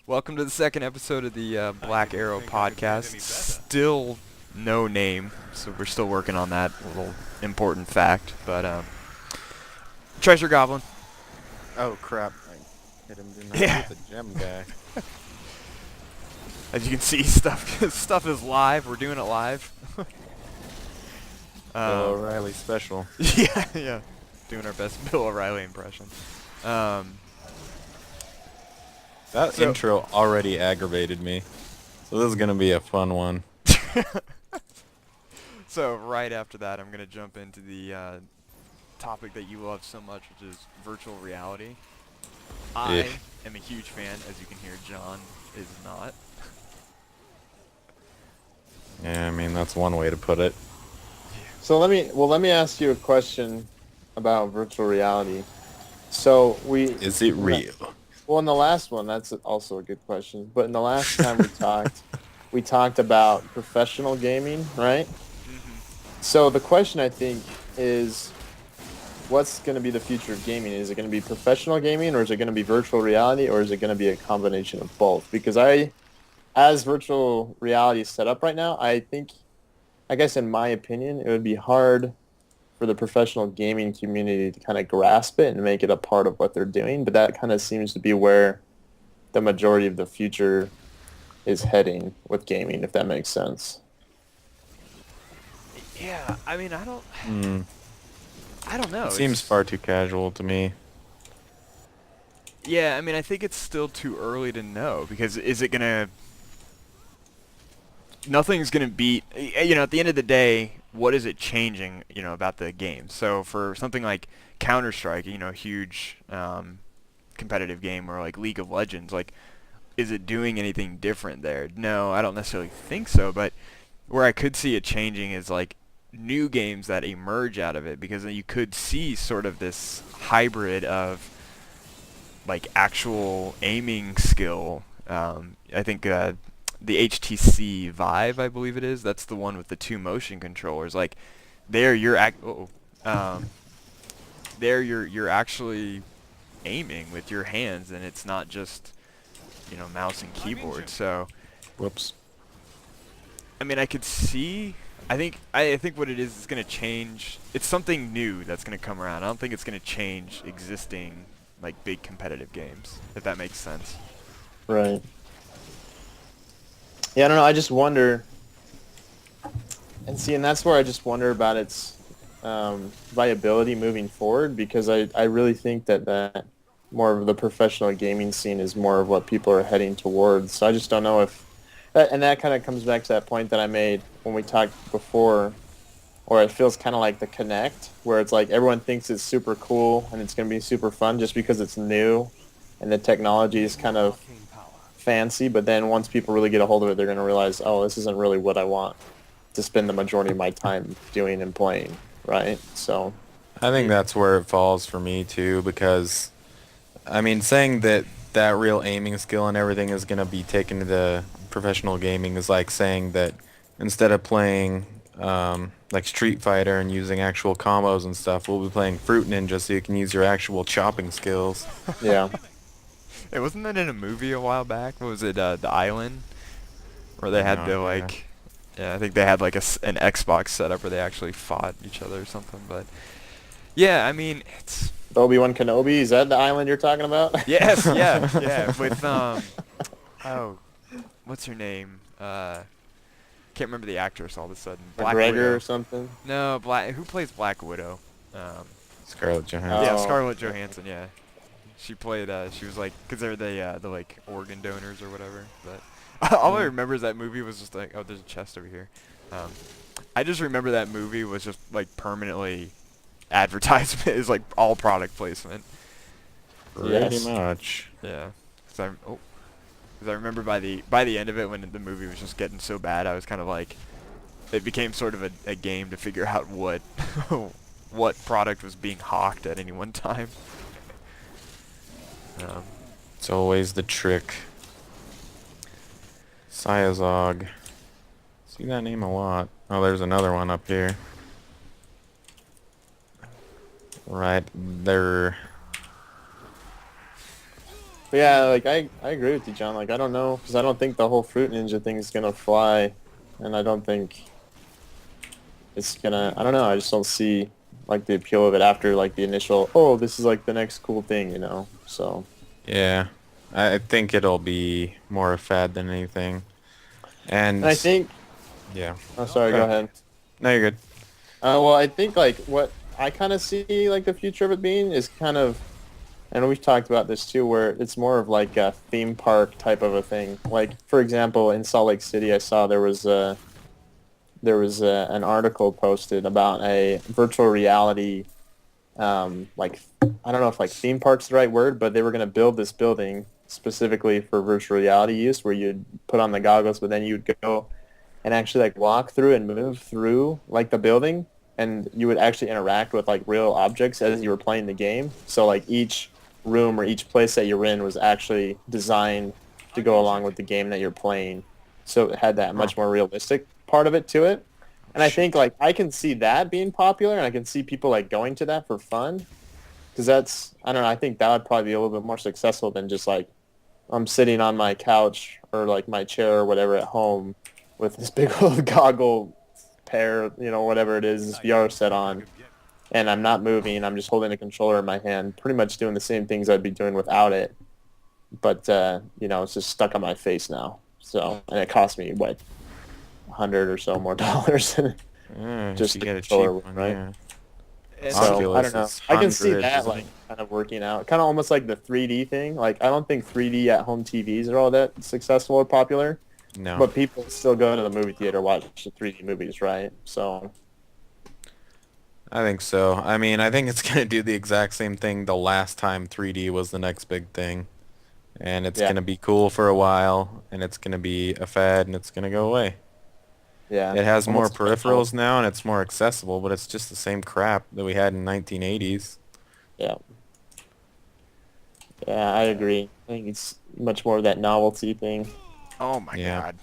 Welcome to the second episode of the Black Arrow podcast. Still no name, so we're still working on that little important fact. But Treasure Goblin. Oh crap! I hit him. Didn't I Yeah. hit the gem guy? As you can see, stuff is live. We're doing it live. Bill O'Reilly special. yeah. Doing our best Bill O'Reilly impression. That So- intro already aggravated me. So this is gonna be a fun one. So right after that, I'm gonna jump into the topic that you love so much, which is virtual reality. I Yeah. am a huge fan, as you can hear. John is not. Yeah, I mean that's one way to put it. So let me ask you a question about virtual reality. So Is it real? well, in the last one, that's also a good question. But in the last time we talked about professional gaming, right? So the question I think is, what's going to be the future of gaming? Is it going to be professional gaming, or is it going to be virtual reality, or is it going to be a combination of both? Because as virtual reality is set up right now, I guess in my opinion, it would be hard for the professional gaming community to kind of grasp it and make it a part of what they're doing. But that kind of seems to be where the majority of the future is heading with gaming, if that makes sense. Yeah, I mean, I don't know. It seems far too casual to me. Yeah, I mean, I think it's still too early to know, because is it gonna? Nothing's gonna beat. At the end of the day, what is it changing? About the game. So for something like Counter-Strike, huge competitive game, or like League of Legends, like, is it doing anything different there? No, I don't necessarily think so. But where I could see it changing is like new games that emerge out of it, because then you could see sort of this hybrid of like actual aiming skill. I think the HTC Vive, I believe it is. That's the one with the two motion controllers. Like, there you're actually aiming with your hands, and it's not just mouse and keyboard. So Whoops. I mean, I could see. I think what it is going to change. It's something new that's going to come around. I don't think it's going to change existing like big competitive games, if that makes sense. Right. Yeah, I don't know. I just wonder, and that's where I just wonder about its viability moving forward, because I really think that more of the professional gaming scene is more of what people are heading towards. So I just don't know if and that kind of comes back to that point that I made when we talked before, or it feels kind of like the Kinect, where it's like everyone thinks it's super cool and it's going to be super fun just because it's new and the technology is kind of fancy, but then once people really get a hold of it, they're going to realize, oh, this isn't really what I want to spend the majority of my time doing and playing, right? So, I think that's where it falls for me too, because I mean, saying that real aiming skill and everything is gonna be taken to the professional gaming is like saying that instead of playing like Street Fighter and using actual combos and stuff, we'll be playing Fruit Ninja so you can use your actual chopping skills. yeah. Hey, wasn't that in a movie a while back? What was it? The Island, where they had No the idea. like. Yeah, I think they had like an Xbox setup where they actually fought each other or something. But yeah, I mean, it's Obi-Wan Kenobi, is that the island you're talking about? yes, yeah, with oh, what's her name? Can't remember the actress all of a sudden. Black McGregor Widow. or something? No, Who plays Black Widow? Scarlett Johansson. Yeah, Oh. Scarlett Johansson. Yeah, she played. She was like, cause they're the like organ donors or whatever. But all I remember is that movie was just like, oh, there's a chest over here. I just remember that movie was just like permanently advertisement is like all product placement. Pretty Yes. much. Yeah. Cause I remember by the end of it, when the movie was just getting so bad, I was kind of like, it became sort of a game to figure out what what product was being hawked at any one time. It's always the trick. Syazog. See that name a lot. Oh, there's another one up here. Right there. But yeah, like I agree with you, John. Like I don't know, because I don't think the whole Fruit Ninja thing is gonna fly, and I don't think it's gonna. I don't know. I just don't see like the appeal of it after like the initial. Oh, this is like the next cool thing, you know. So Yeah, I think it'll be more a fad than anything. and And I think. yeah, Oh, sorry. Go ahead. no, you're good. Well, I think like what I kind of see like the future of it being is kind of, and we've talked about this too, where it's more of like a theme park type of a thing. Like for example, in Salt Lake City, I saw an article posted about a virtual reality, like I don't know if like theme park's the right word, but they were going to build this building specifically for virtual reality use, where you'd put on the goggles, but then you'd go and actually like walk through and move through like the building, and you would actually interact with like real objects as you were playing the game. So like each room or each place that you're in was actually designed to go along with the game that you're playing. So it had that much more realistic part of it to it. And I think like I can see that being popular, and I can see people like going to that for fun, because that's, I don't know, I think that would probably be a little bit more successful than just like I'm sitting on my couch or like my chair or whatever at home with this big old goggle pair, you know, whatever it is, this VR set on, and I'm not moving. I'm just holding a controller in my hand, pretty much doing the same things I'd be doing without it. But you know, it's just stuck on my face now. So, and it cost me what, 100 or so more dollars, just you the get a cheap controller, one, right? yeah. And So I Oculus don't know. is I can see hundreds, that isn't like it? kind of working out, kind of almost like the 3D thing. Like I don't think 3D at home TVs are all that successful or popular, No. but people still go to the movie theater to watch the 3D movies, right? So I think so. I mean, I think it's going to do the exact same thing the last time 3D was the next big thing. And it's yeah, going to be cool for a while, and it's going to be a fad, and it's going to go away. yeah. It has more Almost peripherals now, and it's more accessible, but it's just the same crap that we had in 1980s. Yeah, yeah. I agree. I think it's much more of that novelty thing. oh my Yeah. god,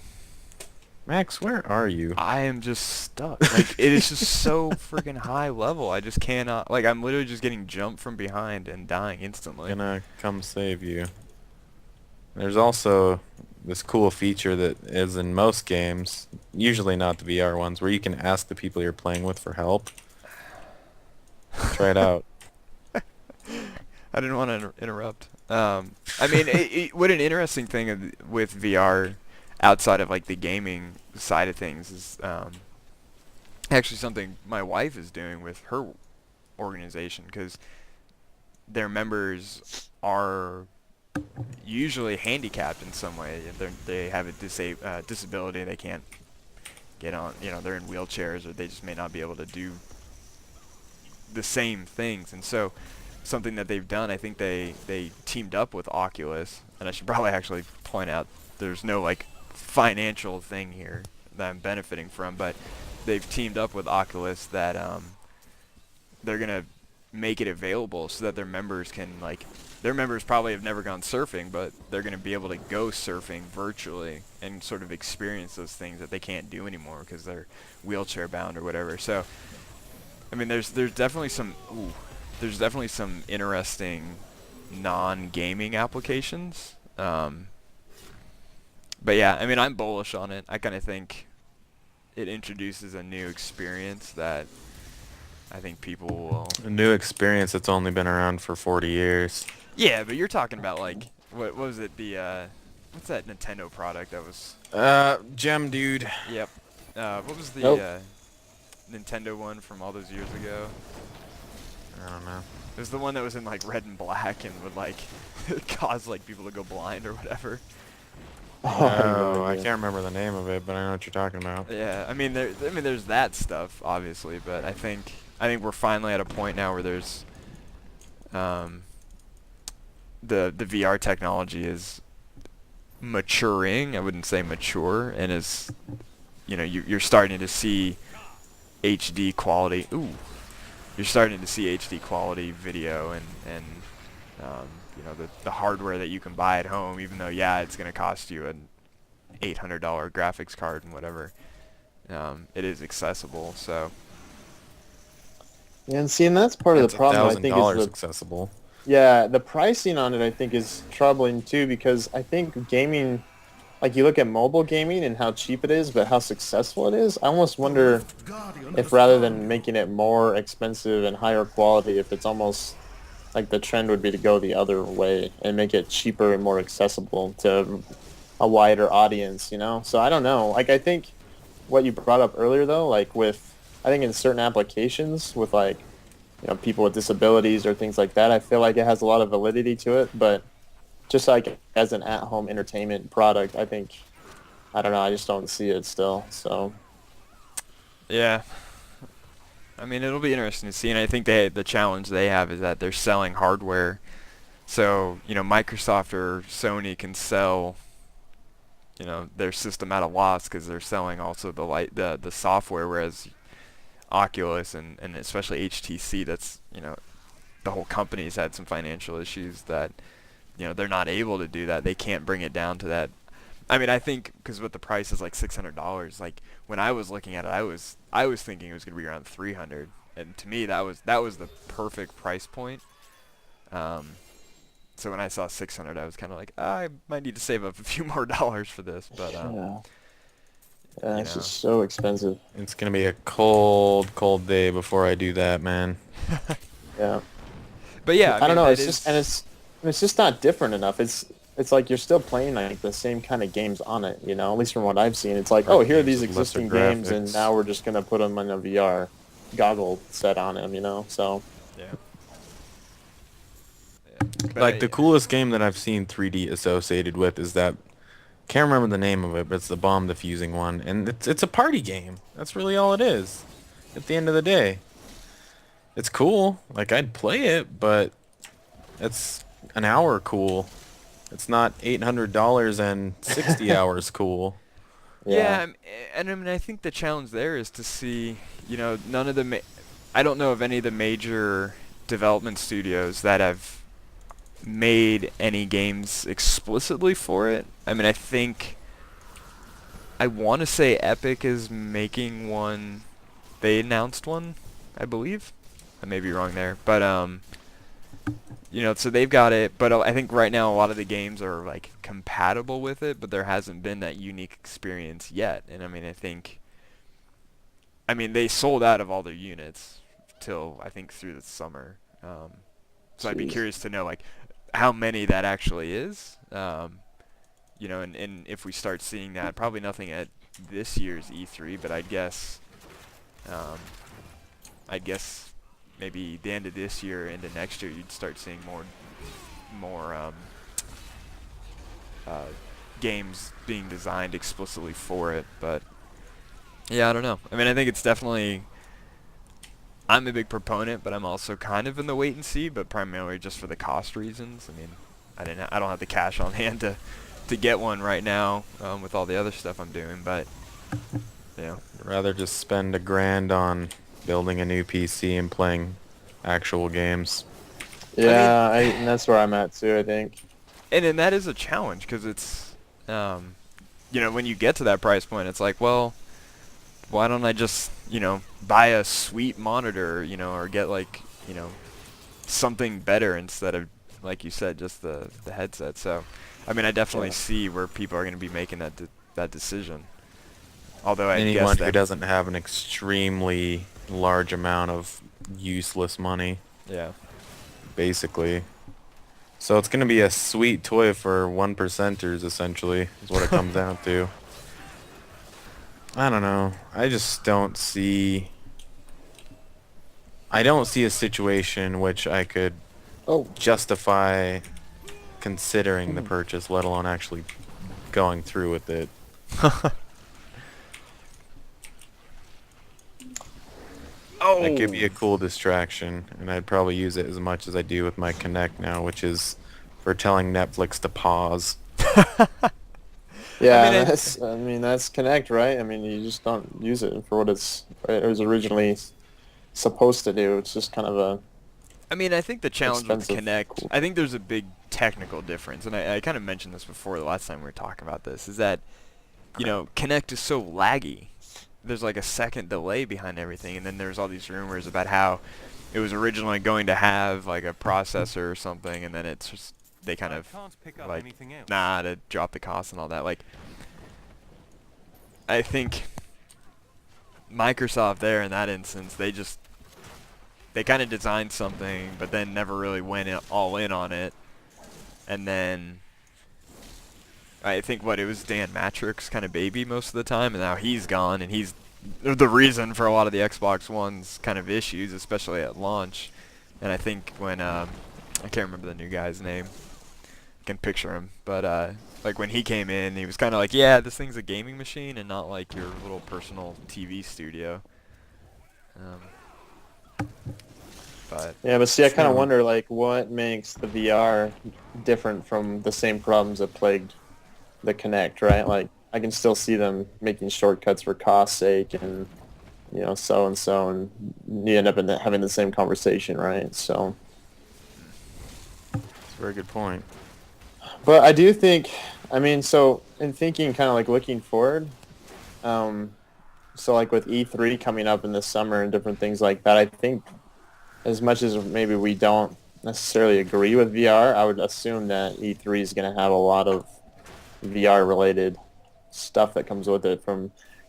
Max, where are you? I am just stuck. Like it is just so freaking high level. I just cannot. Like I'm literally just getting jumped from behind and dying instantly. Gonna come save you. There's also this cool feature that is in most games, usually not the VR ones, where you can ask the people you're playing with for help. Try it out. I didn't want to interrupt. I mean, what an interesting thing with VR outside of like the gaming side of things is actually something my wife is doing with her organization, because their members are usually handicapped in some way. They have a disability. They can't get on. You know, they're in wheelchairs, or they just may not be able to do the same things. And so something that they've done, I think they teamed up with Oculus, and I should probably actually point out there's no like financial thing here that I'm benefiting from, but they've teamed up with Oculus that they're gonna make it available so that their members can, like, their members probably have never gone surfing, but they're gonna be able to go surfing virtually and sort of experience those things that they can't do anymore because they're wheelchair bound or whatever. So I mean, there's definitely some interesting non-gaming applications. But yeah, I mean, I'm bullish on it. I kind of think it introduces a new experience that I think people will. A new experience that's only been around for 40 years. Yeah, but you're talking about like what was it? The what's that Nintendo product that was? Gem Dude. Yep. What was the Nope. Nintendo one from all those years ago? I don't know. It was the one that was in like red and black and would like cause like people to go blind or whatever. Oh, I can't remember the name of it, but I know what you're talking about. Yeah, I mean there's that stuff obviously, but I think we're finally at a point now where there's the VR technology is maturing. I wouldn't say mature, and is, you know, you're starting to see HD quality. You're starting to see HD quality video and you know, the hardware that you can buy at home, even though it's going to cost you an $800 graphics card and whatever. It is accessible, so Yeah, and see, and that's part of It's the problem. I think $1,000 is accessible. Yeah, the pricing on it I think is troubling too because I think gaming, like you look at mobile gaming and how cheap it is, but how successful it is. I almost wonder if rather than making it more expensive and higher quality, if it's almost like the trend would be to go the other way and make it cheaper and more accessible to a wider audience, you know? So I don't know. Like I think what you brought up earlier though, like with I think in certain applications with like, you know, people with disabilities or things like that, I feel like it has a lot of validity to it, but just like as an at-home entertainment product, I think I don't know, I just don't see it still. So, Yeah. I mean, it'll be interesting to see, and I think the challenge they have is that they're selling hardware. So, Microsoft or Sony can sell, their system at a loss because they're selling also the software, whereas Oculus and especially HTC, that's, the whole company's had some financial issues that, they're not able to do that. They can't bring it down to that. I mean, I think because with the price is like $600, like when I was looking at it, I was thinking it was going to be around 300, and to me that was the perfect price point. Um, so when I saw 600, I was kind of like, I might need to save up a few more dollars for this, but yeah. Yeah, you it's know, just so expensive. It's gonna be a cold, cold day before I do that, man. Yeah. but yeah, I I don't mean know. that It's just and is. it's just not different enough. It's like you're still playing like the same kind of games on it. You know, at least from what I've seen. It's like, oh, Right, here are games these with lesser existing games, and graphics. now we're just gonna put them in a VR goggle set on them. You know, so Yeah, yeah. But Like the coolest game that I've seen 3D associated with is that can't remember the name of it, but it's the bomb defusing one, and it's a party game. That's really all it is. At the end of the day, it's cool. Like I'd play it, but it's an hour cool. It's not $800 and 60 hours cool. yeah, and I mean I think the challenge there is to see, none of the I don't know of any of the major development studios that have made any games explicitly for it. I mean, I want to say Epic is making one. They announced one, I believe. I may be wrong there, but so they've got it. But I think right now a lot of the games are like compatible with it, but there hasn't been that unique experience yet. And I mean, they sold out of all their units till I think through the summer. So I'd be jeez, curious to know like how many that actually is. And if we start seeing that, probably nothing at this year's E3, but um, I'd guess maybe the end of this year into next year, you'd start seeing more uh, games being designed explicitly for it. But yeah, I don't know. I mean, I think it's definitely. I'm a big proponent, but I'm also kind of in the wait and see, but primarily just for the cost reasons. I mean, I don't have the cash on hand to get one right now with all the other stuff I'm doing, but yeah. Rather just spend $1,000 on building a new PC and playing actual games. I mean, yeah, and that's where I'm at too. I think. and then that is a challenge because it's, when you get to that price point, it's like, well, why don't I just, buy a sweet monitor, or get like, something better instead of, like you said, just the headset. So, I mean, I definitely Yeah. see where people are going to be making that decision. Although I guess Anyone who that, doesn't have an extremely large amount of useless money, yeah. basically. So it's gonna be a sweet toy for one percenters, essentially, is what it comes down to. I don't know. I don't see a situation in which I could Oh, justify considering the purchase, let alone actually going through with it. That could be a Oh, cool distraction, and I'd probably use it as much as I do with my Kinect now, which is for telling Netflix to pause. I yeah, mean, that's Connect, right? I mean, you just don't use it for what it was originally supposed to do. It's just kind of a I think the challenge with expensive, Kinect, cool. I think there's a big technical difference, and I kind of mentioned this before the last time we were talking about this, is that, Kinect is so laggy. There's like a second delay behind everything, and then there's all these rumors about how, it was originally going to have like a processor or something, and then it's just they kind of like to drop the cost and all that. Like I think Microsoft there in that instance, they kind of designed something, but then never really went all in on it, and then I think it was Dan Matrick's kind of baby most of the time, and now he's gone, and he's the reason for a lot of the Xbox One's kind of issues, especially at launch. And I think when I can't remember the new guy's name, I can picture him, but like when he came in, he was kind of like, yeah, this thing's a gaming machine and not like your little personal TV studio. But Yeah, but see, I kind of wonder like what makes the VR different from the same problems that plagued the Kinect, right? Like I can still see them making shortcuts for cost sake, and so and so, and you end up having the same conversation, right? So, That's a very good point. but I do think, I mean, so in thinking, kind of like looking forward, so like with E3 coming up in the summer and different things like that, I think as much as maybe we don't necessarily agree with VR, I would assume that E3 is going to have a lot of VR related stuff that comes with it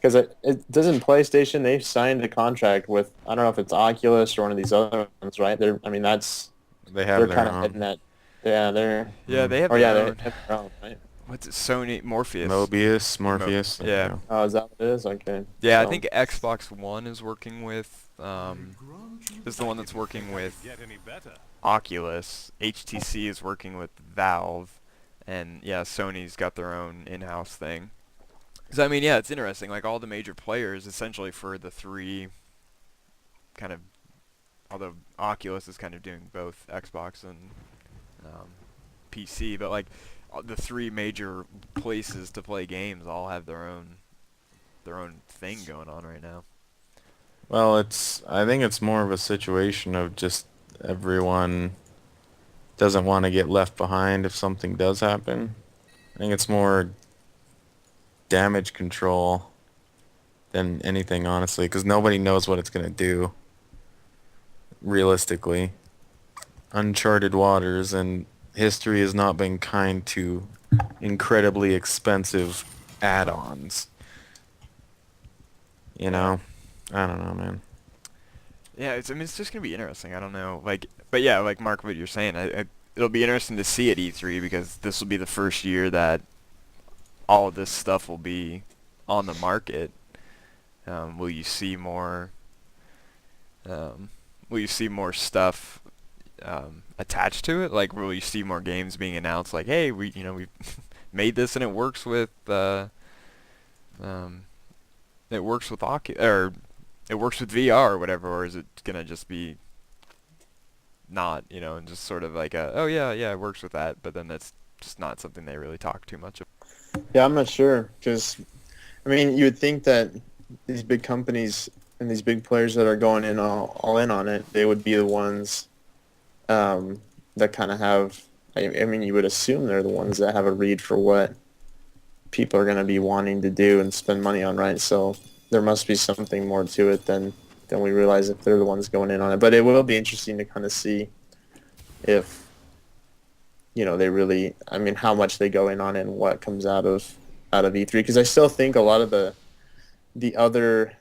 because it doesn't PlayStation, they've signed a contract with, I don't know if it's Oculus or one of these other ones, right? They're They have they're their kind of own. heading that, yeah, they have they their own. have their own, right? What's it? Sony Morpheus. Morpheus. Yeah. Oh, is that what it is? Okay. Yeah, I So- think Xbox One is working with is the one that's working with Oculus. HTC is working with Valve, and yeah, Sony's got their own in-house thing. So I mean, yeah, it's interesting. Like all the major players, essentially for the three, kind of, although Oculus is kind of doing both Xbox and PC, but like the three major places to play games all have their own thing going on right now. Well, I think it's more of a situation of just everyone doesn't want to get left behind if something does happen. I think it's more damage control than anything, honestly, because nobody knows what it's going to do, realistically. Uncharted waters, and history has not been kind to incredibly expensive add-ons. You know? I don't know, man. Yeah, I mean, it's just gonna be interesting. I don't know, like, but yeah, like Mark, what you're saying, it'll be interesting to see at E3 because this will be the first year that all of this stuff will be on the market. Will you see more? Will you see more stuff attached to it? Like, will you see more games being announced? Like, hey, we made this and it works with or it works with VR or whatever, or is it gonna just be not, and just sort of like oh yeah, it works with that, but then that's just not something they really talk too much about. Yeah, I'm not sure because, I mean, you would think that these big companies and these big players that are going in all in on it, they would be the ones that kind of have. I mean, you would assume they're the ones that have a read for what people are going to be wanting to do and spend money on, right? So there must be something more to it than we realize if they're the ones going in on it. But it will be interesting to kind of see if they really, I mean, how much they go in on it and what comes out of E3, because I still think a lot of the other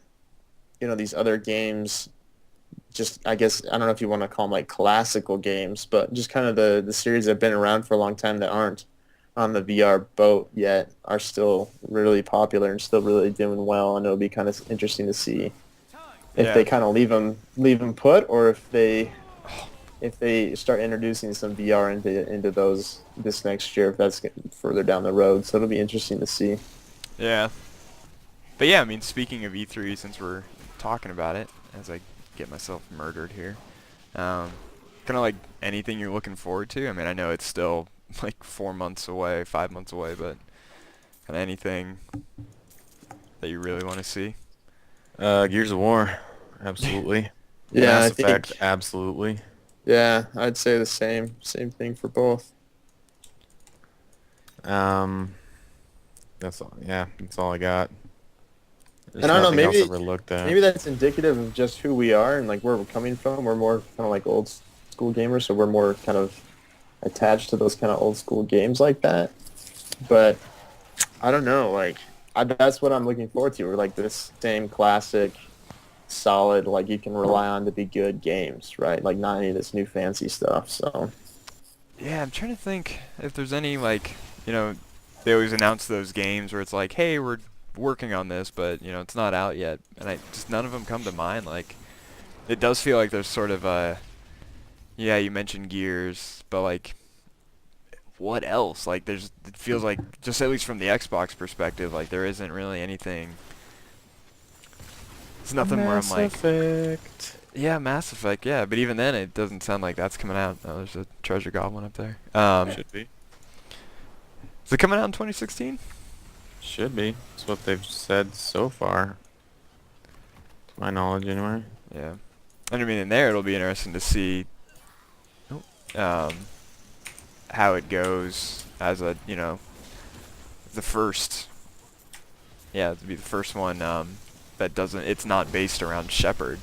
these other games, just, I guess, I don't know if you want to call them like classical games, but just kind of the series that have been around for a long time that aren't on the VR boat yet are still really popular and still really doing well, and it'll be kind of interesting to see if they kind of leave them put, or if they start introducing some VR into those this next year, if that's getting further down the road. So it'll be interesting to see. Yeah. But yeah, I mean, speaking of E3, since we're talking about it, as I get myself murdered here, kind of like anything you're looking forward to. I mean, I know it's still like 4 months away, 5 months away, but kind of anything that you really want to see. Gears of War, absolutely. Yeah, Mass I think. Effect, absolutely. Yeah, I'd say the same thing for both. That's all. Yeah, that's all I got. There's And I don't know, nothing else maybe overlooked at. maybe that's indicative of just who we are and like where we're coming from. We're more kind of like old school gamers, so we're more kind of attached to those kind of old school games like that. But I don't know, like that's what I'm looking forward to. We're like this same classic, solid, like you can rely on to be good games, right? Like not any of this new fancy stuff. So Yeah, I'm trying to think if there's any like, they always announce those games where it's like, hey, we're working on this, but it's not out yet, and I just none of them come to mind. Like, it does feel like there's sort of a, yeah, you mentioned Gears, but like, what else? Like, it feels like just at least from the Xbox perspective, like there isn't really anything. It's nothing where I'm Mass like, Effect. yeah, Mass Effect, yeah, but even then it doesn't sound like that's coming out. Oh, there's a treasure goblin up there. Should be. Is it coming out in 2016? Should be. That's what they've said so far. To my knowledge, anyway. Yeah. And I mean, in there it'll be interesting to see um, how it goes as a, the first, yeah, to be the first one that doesn't, it's not based around Shepard.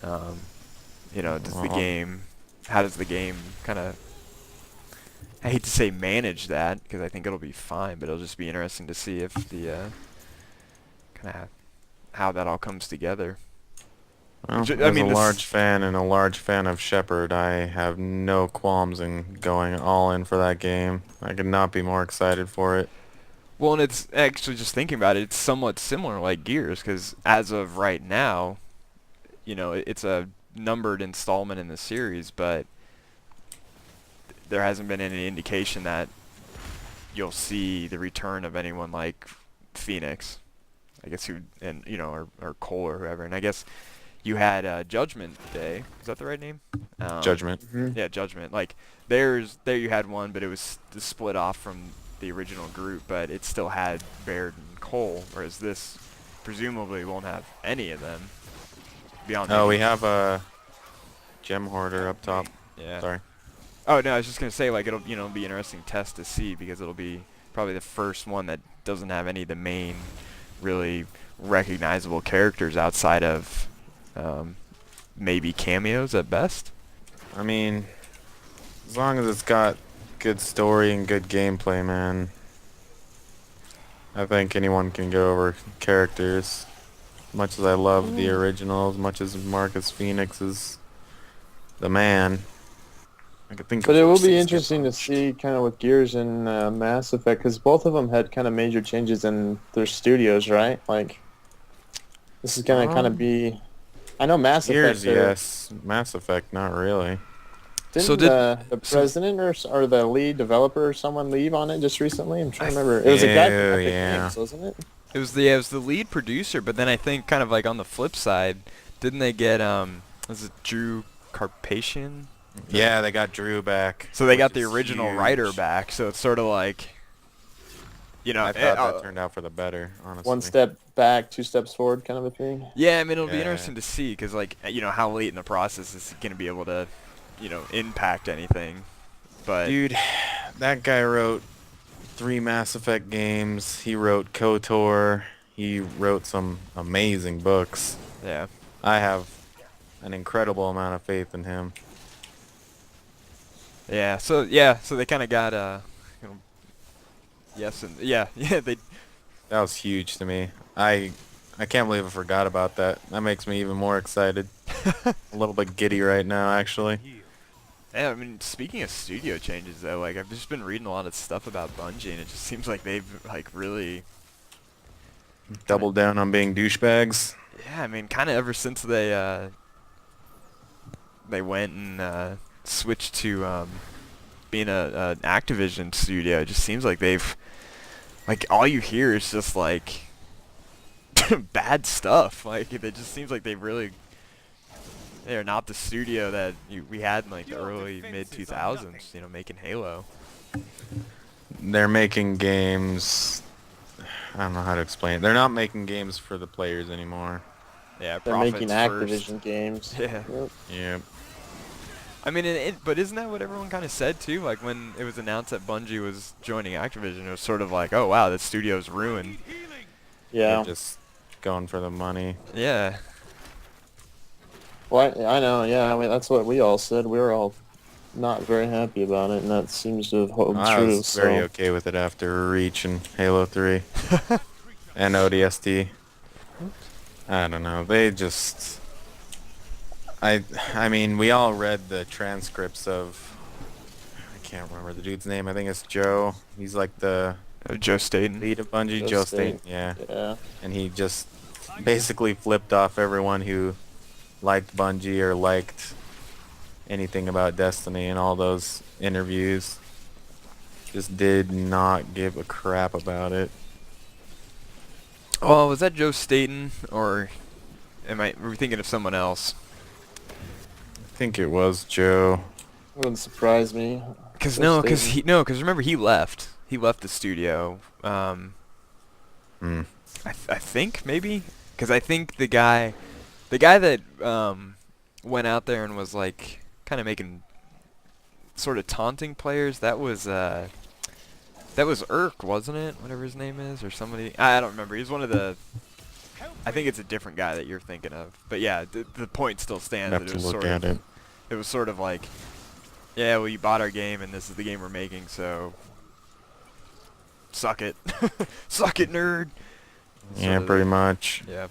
How does the game kind of, I hate to say manage that, because I think it'll be fine, but it'll just be interesting to see if the, kind of how that all comes together. Well, Which, as I mean, a this- large fan and a large fan of Shepard, I have no qualms in going all in for that game. I could not be more excited for it. Well, and it's actually just thinking about it, it's somewhat similar like Gears, because as of right now, it's a numbered installment in the series, but there hasn't been any indication that you'll see the return of anyone like Phoenix, I guess, or Cole or whoever. And I guess you had Judgment Day. Is that the right name? Judgment. Yeah, Judgment. Like, there you had one, but it was split off from the original group, but it still had Baird and Cole, whereas this presumably won't have any of them. Beyond Oh, maybe- we have a gem hoarder up top. Yeah. Sorry. Oh no, I was just gonna say, like, it'll be an interesting test to see, because it'll be probably the first one that doesn't have any of the main really recognizable characters outside of maybe cameos at best. I mean, as long as it's got good story and good gameplay, man, I think anyone can go over characters. As much as I love the original, as much as Marcus Phoenix is the man, I could think. But of it will worse be things interesting to get see kind of with Gears and Mass Effect, because both of them had kind of major changes in their studios, right? Like, this is gonna kind of be. I know Mass Gears, Effect. yes. Mass Effect, not really. Didn't So did- the president or the lead developer or someone leave on it just recently? I'm trying to remember. It was a guy from Oh, Epic yeah. Games, wasn't it? It was the lead producer, but then I think kind of like on the flip side, didn't they get was it Drew Carpathian? Yeah, they got Drew back. So they got which the is original huge. writer back. So it's sort of like, I thought that turned out for the better, honestly. One step back, two steps forward, kind of a thing. yeah, I mean, it'll be Yeah. interesting to see, because like, how late in the process is it going to be able to, impact anything. But Dude, that guy wrote 3 Mass Effect games. He wrote KOTOR. He wrote some amazing books. yeah. I have an incredible amount of faith in him. Yeah, so they kind of got yes and yeah they That was huge to me. I can't believe I forgot about that. That makes me even more excited. A little bit giddy right now, actually. yeah. I mean, speaking of studio changes though, like, I've just been reading a lot of stuff about Bungie, and it just seems like they've like really, Double down on being douchebags. yeah. I mean, kind of ever since they went and switched to being an Activision studio, it just seems like they've, like, all you hear is just like bad stuff. Like, it just seems like they're not the studio that we had in like the early mid 2000s, making Halo. They're making games. I don't know how to explain it. They're not making games for the players anymore. Yeah, They're making profits first. Activision games. Yeah. Yep. Yeah. I mean, but isn't that what everyone kind of said too? Like, when it was announced that Bungie was joining Activision, it was sort of like, oh wow, this studio's ruined. Yeah. Just going for the money. Yeah. Well, I know. Yeah, I mean that's what we all said. We were all not very happy about it, and that seems to hold I true. was very So okay with it after Reach and Halo 3 and ODST. I don't know. They just I mean, we all read the transcripts of I can't remember the dude's name. I think it's Joe. He's like the Joe Staten. lead of Bungie, Joe Joe Staten. Staten. Yeah. yeah, And he just basically flipped off everyone who liked Bungie or liked anything about Destiny in all those interviews. Just did not give a crap about it. Oh, was that Joe Staten, or were we thinking of someone else? I think it was Joe. wouldn't surprise me. Cause Joe cause Staten. cause remember he left. He left the studio. Hmm. I think maybe, cause I think the guy that went out there and was like kind of making sort of taunting players. That was Irk, wasn't it? Whatever his name is, or somebody. I don't remember. He's one of the. I think it's a different guy that you're thinking of. But yeah, the point still stands. Have That to it was look sort at of, it. It was sort of like, yeah, well, you bought our game, and this is the game we're making, so suck it, suck it, nerd. Yeah, Sort of pretty much. Yeah.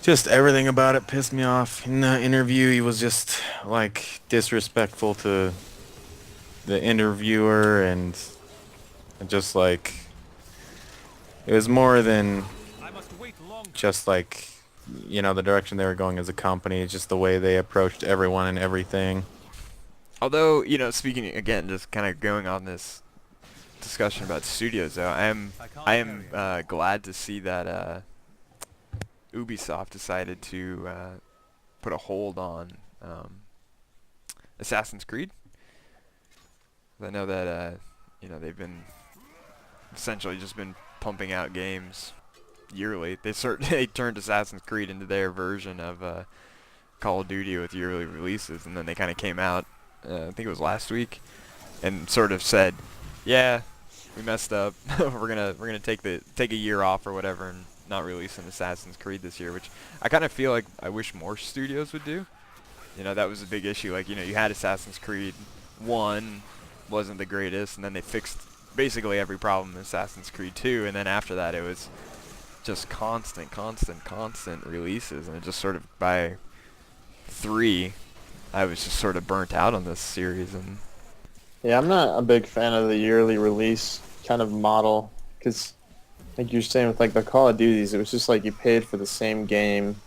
Just everything about it pissed me off. In the interview, he was just like disrespectful to the interviewer, and just like it was more than just like the direction they were going as a company. It's just the way they approached everyone and everything. Although, speaking again, just kind of going on this discussion about studios, though, I am glad to see that Ubisoft decided to put a hold on Assassin's Creed. I know that they've been essentially just been pumping out games yearly. They they turned Assassin's Creed into their version of Call of Duty with yearly releases, and then they kind of came out, I think it was last week, and sort of said, "Yeah, we messed up. we're gonna take a year off or whatever, and not release an Assassin's Creed this year," which I kind of feel like I wish more studios would do. That was a big issue. Like, you had Assassin's Creed 1 wasn't the greatest, and then they fixed basically every problem in Assassin's Creed 2, and then after that it was just constant releases, and it just sort of by 3 I was just sort of burnt out on this series. And Yeah, I'm not a big fan of the yearly release kind of model because, like you're saying with like the Call of Duties, it was just like you paid for the same game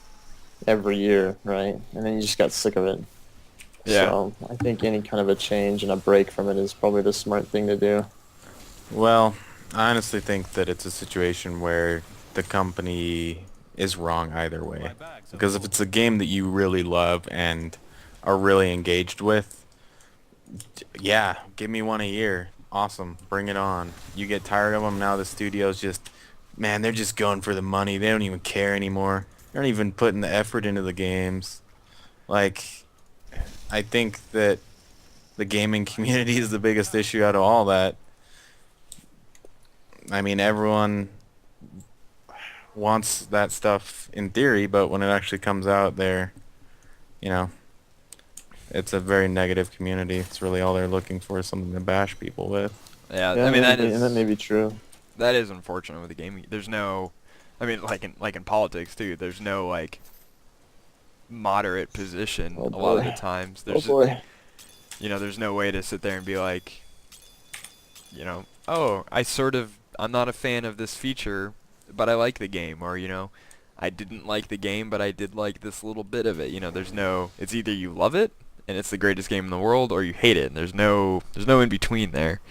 every year, right? And then you just got sick of it. Yeah. So I think any kind of a change and a break from it is probably the smart thing to do. Well, I honestly think that it's a situation where the company is wrong either way. Because if it's a game that you really love and are really engaged with, yeah, give me one a year. Awesome. Bring it on. You get tired of them, now the studio's just, man, they're just going for the money. They don't even care anymore. They're not even putting the effort into the games. Like, I think that the gaming community is the biggest issue out of all that. I mean, everyone wants that stuff in theory, but when it actually comes out there, it's a very negative community. It's really all they're looking for is something to bash people with. yeah, Yeah, I mean, that may be true. that is unfortunate with the gaming. There's no, I mean, like in politics too, there's no like moderate position Oh, a lot of the boy. times. Oh There's boy. there's no way to sit there and be like, oh, I'm not a fan of this feature, but I like the game, or I didn't like the game, but I did like this little bit of it. It's either you love it and it's the greatest game in the world, or you hate it, and there's no in between there.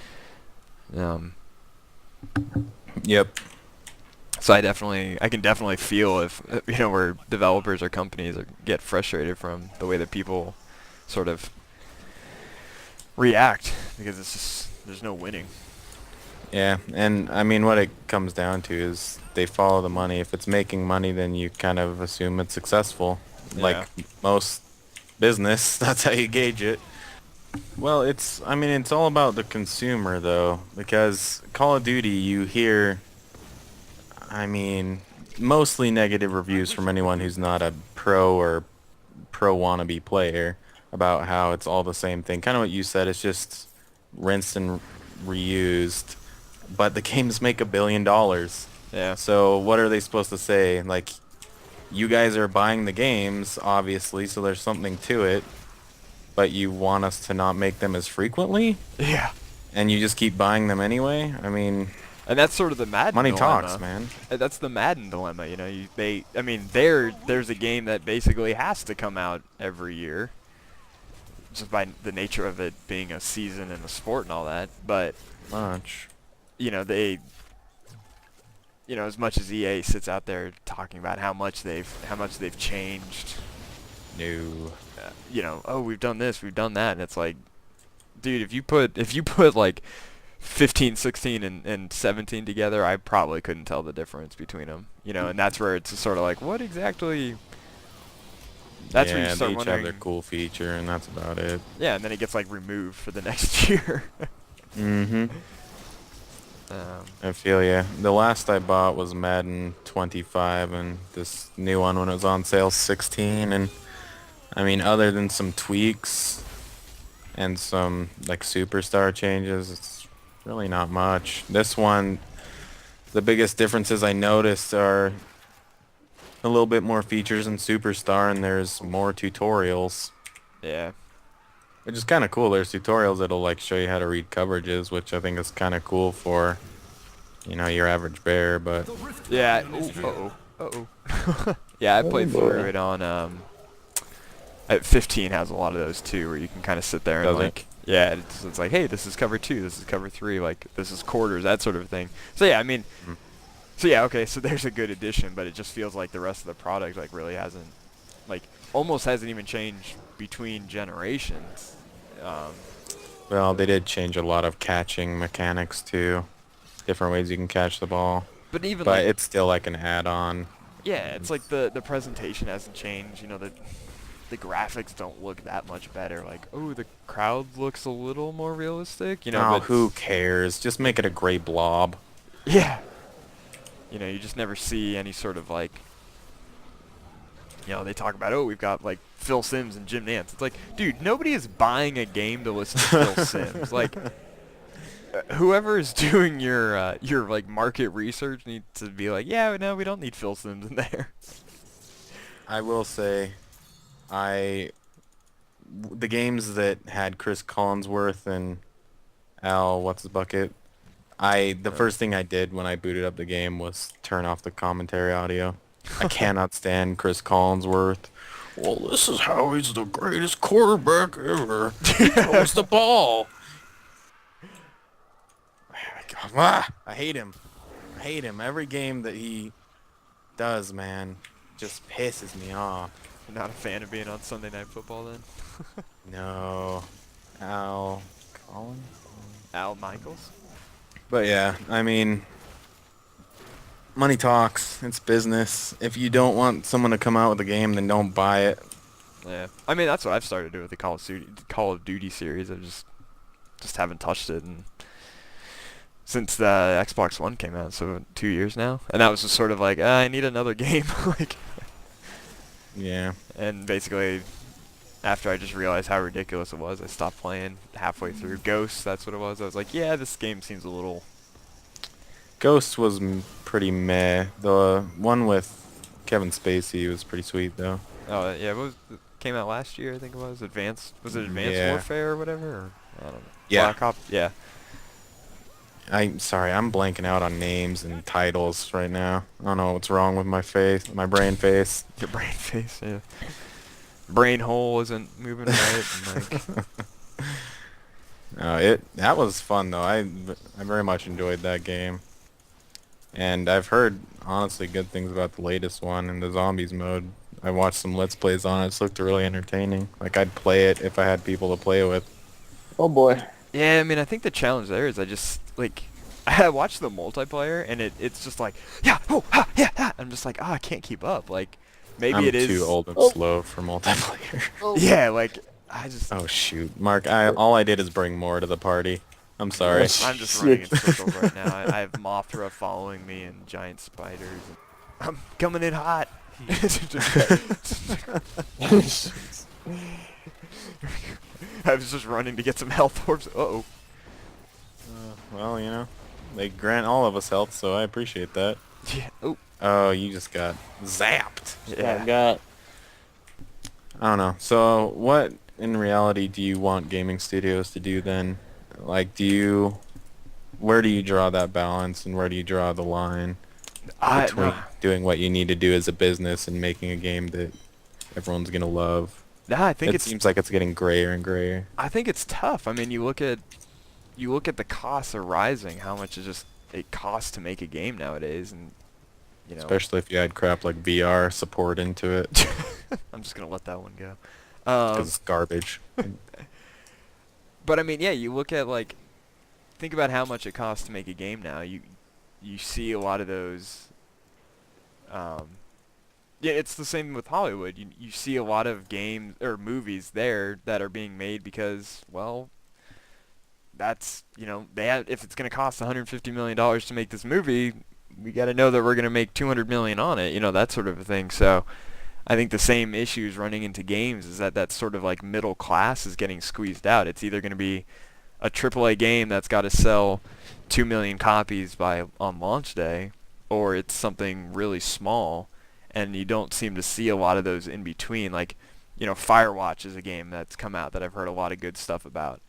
Yep. So I can definitely feel if where developers or companies get frustrated from the way that people sort of react, because it's just there's no winning. Yeah, and I mean what it comes down to is they follow the money. If it's making money, then you kind of assume it's successful. Yeah. Like most business, that's how you gauge it. Well, it's all about the consumer though, because Call of Duty, you hear, mostly negative reviews from anyone who's not a pro or pro wannabe player about how it's all the same thing. Kind of what you said. It's just rinsed and reused. But the games make $1 billion. Yeah. So what are they supposed to say? Like, you guys are buying the games, obviously, so there's something to it. But you want us to not make them as frequently? Yeah. And you just keep buying them anyway? I mean, And that's sort of the Madden money dilemma. talks, man. That's the Madden dilemma, you know. There's a game that basically has to come out every year, just by the nature of it being a season and a sport and all that. But Much. you know, as much as EA sits out there talking about how much they've changed, No. oh, we've done this, we've done that, and it's like, dude, if you put like 15, 16, and 17 together, I probably couldn't tell the difference between them, and that's where it's sort of like, what exactly? That's where you Yeah, start they each have wondering. their cool feature, and that's about it. Yeah, and then it gets like removed for the next year. Mm-hmm. um, I feel ya. The last I bought was Madden 25, and this new one when it was on sale 16, and I mean, other than some tweaks and some like superstar changes, it's really not much. This one, the biggest differences I noticed are a little bit more features in superstar, and there's more tutorials, yeah. which is kind of cool. There's tutorials that'll like show you how to read coverages, which I think is kind of cool for, your average bear, but Yeah. Ooh, uh-oh. Yeah, I played boy. through it on 15 has a lot of those too, where you can kind of sit there and Does it? like, yeah, it's like, hey, this is cover 2, this is cover 3, like this is quarters, that sort of thing. So yeah, I mean, Mhm. so yeah, okay, so there's a good addition, but it just feels like the rest of the product like really hasn't, like almost hasn't even changed between generations. well, they did change a lot of catching mechanics too. Different ways you can catch the ball. But even But like, it's still like an add-on. yeah, it's like the presentation hasn't changed. The graphics don't look that much better. Like, oh, the crowd looks a little more realistic. Oh, But who cares? Just make it a gray blob. yeah. You just never see any sort of like. They talk about, oh, we've got like Phil Simms and Jim Nance. It's like, dude, nobody is buying a game to listen to Phil Simms. Like, whoever is doing your like market research needs to be like, yeah, no, we don't need Phil Simms in there. I will say, the games that had Chris Collinsworth and Al, what's his bucket? The first thing I did when I booted up the game was turn off the commentary audio. I cannot stand Chris Collinsworth. Well, this is how he's the greatest quarterback ever. He throws the ball. I hate him. I hate him. Every game that he does, man, just pisses me off. You're not a fan of being on Sunday Night Football then? No. Al Collins? Al Michaels? But yeah, I mean, money talks. It's business. If you don't want someone to come out with a game, then don't buy it. Yeah. I mean, that's what I've started to do with the Call of Duty series. I just haven't touched it since the Xbox One came out, so 2 years now. And that was just sort of like, I need another game. Like, Yeah. and basically, after I just realized how ridiculous it was, I stopped playing halfway through. Ghosts, that's what it was. I was like, yeah, this game seems a little... Ghost was pretty meh. The one with Kevin Spacey was pretty sweet, though. Oh, yeah, came out last year, I think it was. Was it Advanced Yeah. Warfare or whatever? Or, I don't know. Yeah. Black Ops? Yeah. I'm sorry, I'm blanking out on names and titles right now. I don't know what's wrong with my face, my brain face. Your brain face, yeah. Brain hole isn't moving right. And like, That was fun though. I very much enjoyed that game. And I've heard honestly good things about the latest one in the zombies mode. I watched some let's plays on it. It's looked really entertaining. Like I'd play it if I had people to play with. Oh boy. yeah, I mean, I think the challenge there is I just, like, I watch the multiplayer, and it's just like, yeah, oh, ha, yeah, ha. I'm just like, I can't keep up. Like, maybe I'm it is... too old and Oh. slow for multiplayer. Yeah, like, I just... Oh shoot, Mark! All I did is bring more to the party. I'm sorry. I'm just running in circles right now. I have Mothra following me and giant spiders. I'm coming in hot. I was just running to get some health orbs. Uh-oh. Well, they grant all of us health, so I appreciate that. Yeah. Oh. Oh, you just got zapped. Yeah, got. I don't know. So what, in reality, do you want gaming studios to do then? Like, where do you draw that balance, and where do you draw the line between doing what you need to do as a business and making a game that everyone's gonna love? I think it seems like it's getting grayer and grayer. I think it's tough. I mean, you look at the costs are rising. How much it costs to make a game nowadays, and especially if you add crap like VR support into it. I'm just gonna let that one go. Because it's garbage. But I mean, yeah, you look at think about how much it costs to make a game now. You see a lot of those. Yeah, it's the same with Hollywood. You see a lot of games or movies there that are being made because, well, that's they have, if it's going to cost $150 million to make this movie, we got to know that we're going to make $200 million on it. That sort of a thing. So I think the same issues running into games is that sort of like middle class is getting squeezed out. It's either going to be a AAA game that's got to sell 2 million copies on launch day, or it's something really small, and you don't seem to see a lot of those in between. Like, Firewatch is a game that's come out that I've heard a lot of good stuff about.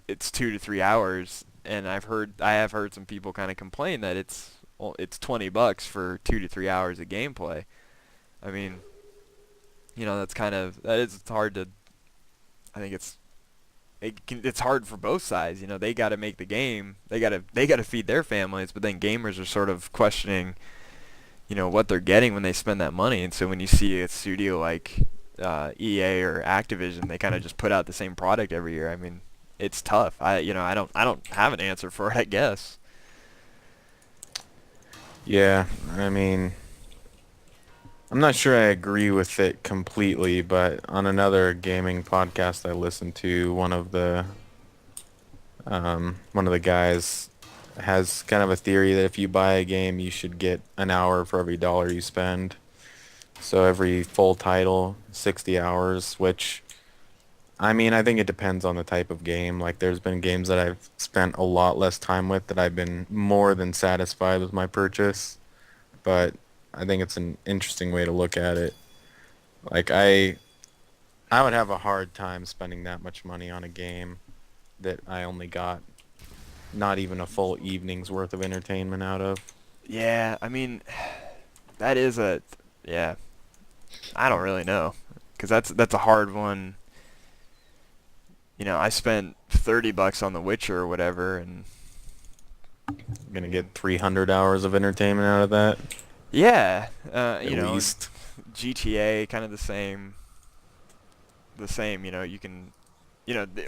It's 2 to 3 hours, and I have heard some people kind of complain that it's $20 for 2 to 3 hours of gameplay. I mean, it's hard to. I think it's hard for both sides. They got to make the game. They got to feed their families, but then gamers are sort of questioning, what they're getting when they spend that money. And so when you see a studio like EA or Activision, they kind of just put out the same product every year. I mean, it's tough. I don't have an answer for it, I guess. Yeah, I mean, I'm not sure I agree with it completely, but on another gaming podcast I listened to, one of the guys has kind of a theory that if you buy a game, you should get an hour for every dollar you spend. So every full title, 60 hours, which, I mean, I think it depends on the type of game. Like, there's been games that I've spent a lot less time with that I've been more than satisfied with my purchase. But I think it's an interesting way to look at it. Like, I would have a hard time spending that much money on a game that I only got not even a full evening's worth of entertainment out of. Yeah, I mean, that is yeah. I don't really know, because that's a hard one. I spent $30 on The Witcher or whatever, and I'm gonna get 300 hours of entertainment out of that. Yeah, At least. GTA, kind of the same. You can,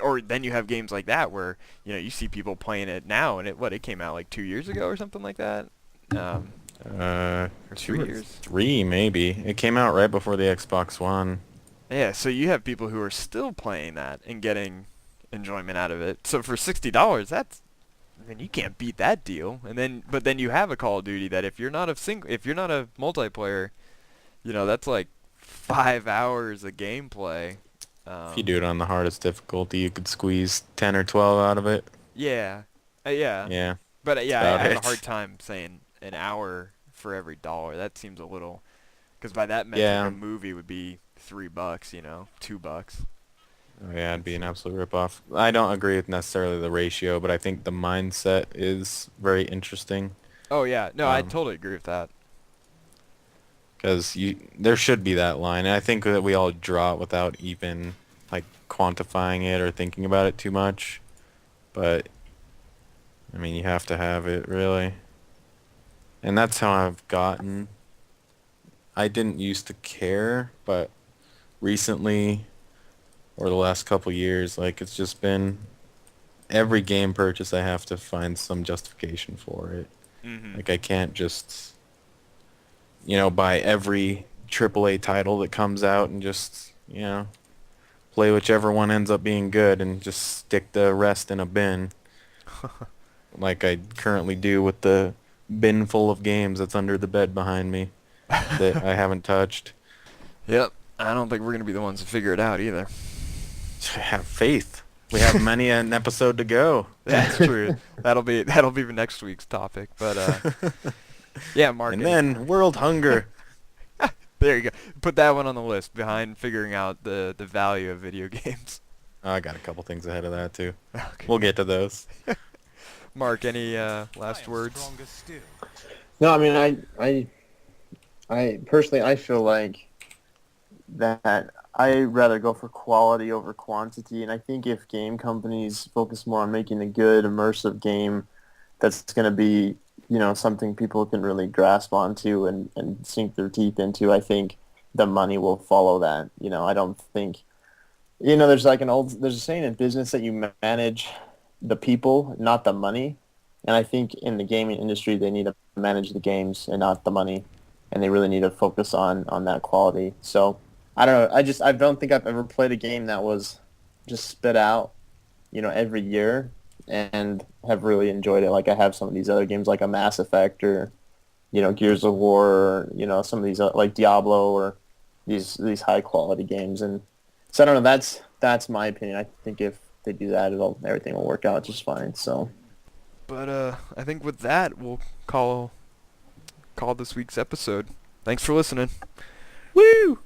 or then you have games like that where you see people playing it now, and it came out like 2 years ago or something like that. Or 3 years. 3 maybe. It came out right before the Xbox One. Yeah, so you have people who are still playing that and getting enjoyment out of it. So for $60, you can't beat that deal. But then you have a Call of Duty that if you're not a multiplayer, that's like 5 hours of gameplay. If you do it on the hardest difficulty, you could squeeze 10 or 12 out of it. Yeah. Yeah. Yeah. But I have a hard time saying an hour for every dollar. That seems a little, because by that metric, a movie would be $3, $2. Oh yeah, it'd be an absolute ripoff. I don't agree with necessarily the ratio, but I think the mindset is very interesting. Oh yeah, no, I totally agree with that. Because there should be that line, and I think that we all draw it without even like quantifying it or thinking about it too much. But I mean, you have to have it, really. And that's how I've gotten. I didn't used to care, but recently, or the last couple years, like, it's just been every game purchase I have to find some justification for it. Mm-hmm. Like, I can't just, buy every AAA title that comes out and just, play whichever one ends up being good and just stick the rest in a bin. Like I currently do with the bin full of games that's under the bed behind me that I haven't touched. Yep. I don't think we're gonna be the ones to figure it out either. Have faith. We have many an episode to go. That's true. That'll be next week's topic. But yeah, Mark. And then world hunger. There you go. Put that one on the list behind figuring out the value of video games. Oh, I got a couple things ahead of that too. Okay. We'll get to those. Mark, any last words? No, I mean, I personally, I feel like that I rather go for quality over quantity, and I think if game companies focus more on making a good immersive game that's going to be, something people can really grasp onto and sink their teeth into, I think the money will follow that. I don't think, there's there's a saying in business that you manage the people, not the money. And I think in the gaming industry, they need to manage the games and not the money, and they really need to focus on that quality. So I don't know. I don't think I've ever played a game that was just spit out, every year, and have really enjoyed it. Like I have some of these other games, like a Mass Effect or, Gears of War, or some of these like Diablo or these high quality games. And so I don't know. That's my opinion. I think if they do that, everything will work out just fine. So. But I think with that, we'll call this week's episode. Thanks for listening. Woo!